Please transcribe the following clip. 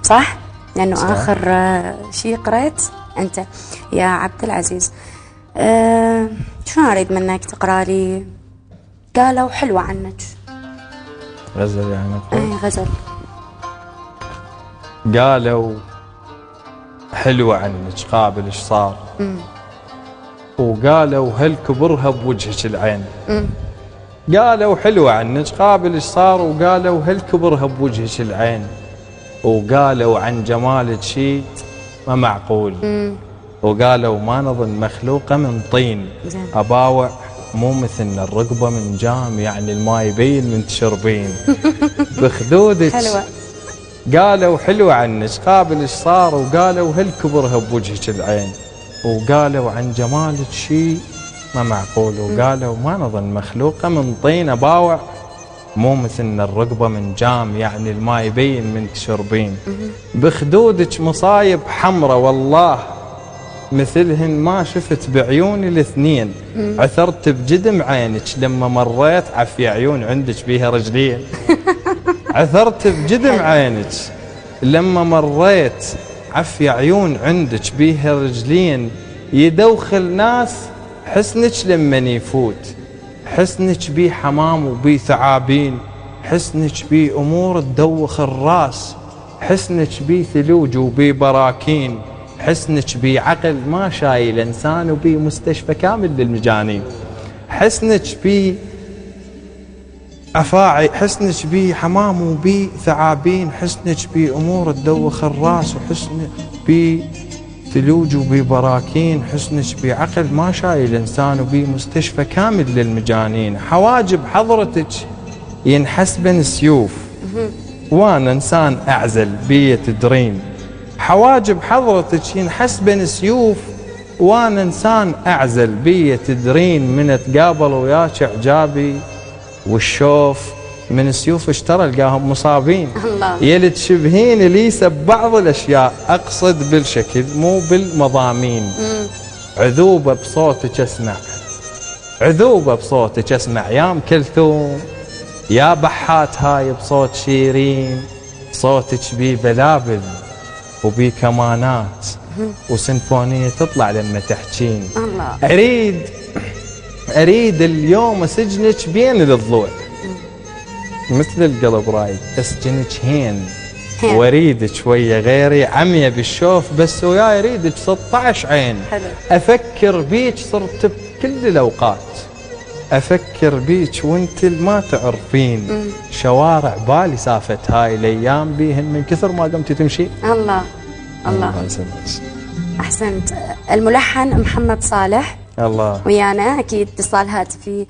صح؟ لأنه صح. آخر شيء قرأت أنت يا عبد العزيز. شنو أريد منك تقرأ لي؟ قالوا حلوة عنك. غزل يعني أقول؟ أي غزل. قالوا حلوة عنك قابل ايش صار، وقالوا هل كبرها بوجهك العين. قالوا حلوة عنك قابل ايش صار، وقالوا هل كبرها بوجهك العين، وقالوا عن جمالك شيء ما معقول، وقالوا ما نظن مخلوقة من طين، أباوع مو مثلنا الرقبة من جام، يعني الماء يبين من تشربين بخدودك. حلوة. قالوا حلوة عنك قابل ايش صار، وقالوا هل كبرها بوجهك العين، وقالوا عن جمالك شيء ما معقول، وقالوا ما نظن مخلوقة من طين، أباوع مو مثلنا الرقبة من جام، يعني الماء يبين من تشربين بخدودك مصايب حمرة، والله مثلهن ما شفت بعيوني الاثنين، عثرت بجدم عينك لما مريت، عفي عيون عندك بيها رجلين عثرت بجدم عينك لما مريت، عفي عيون عندك بيها رجلين، يدوخل ناس حسنك لمن يفوت، حسنك بيه حمام وبيه ثعابين، حسنك بيه أمور تدوخ الراس، حسنك بيه ثلوج وبيه براكين، حسنك بيه عقل ما شايل إنسان وبيه مستشفى كامل للمجانين، حسنك بيه أفاعي، حسنك بيه حمام وبيه ثعابين، حسنك بيه أمور تدوخ الراس، وحسنك بيه ثلوج وبيه براكين، حسنك بيه عقل ما شايل إنسان وبيه مستشفى كامل للمجانين، حواجب حضرتك ينحسبن سيوف وانا إنسان أعزل بيه تدرين، حواجب حضرتك ينحسبن سيوف وانا إنسان أعزل بيه تدرين، من اتقابل وياك إعجابي والشوف من سيوف اشترى القاهم مصابين، الله. يلي تشبهين ليس ببعض الاشياء، اقصد بالشكل مو بالمضامين، عذوبه بصوتك اسمع، عذوبه بصوتك اسمع يا ام كلثوم، يا بحات هاي بصوت شيرين، صوتك بيه بلابل وبيه كمانات وسيمفونيه تطلع لما تحكين، الله. أريد اليوم أسجنك بين الضلوع، مثل القلب رايد أسجنك هين، وأريدك ويا غيري عمية بالشوف، بس وياي أريدك 16 عين. حلو. أفكر بيك صرت بكل الأوقات، أفكر بيك وانت ما تعرفين، شوارع بالي سافت هاي الأيام بيهن من كثر ما قمتي تمشي. الله الله. أحسنت. الملحن محمد صالح الله ويانا، أكيد اتصال هاتفي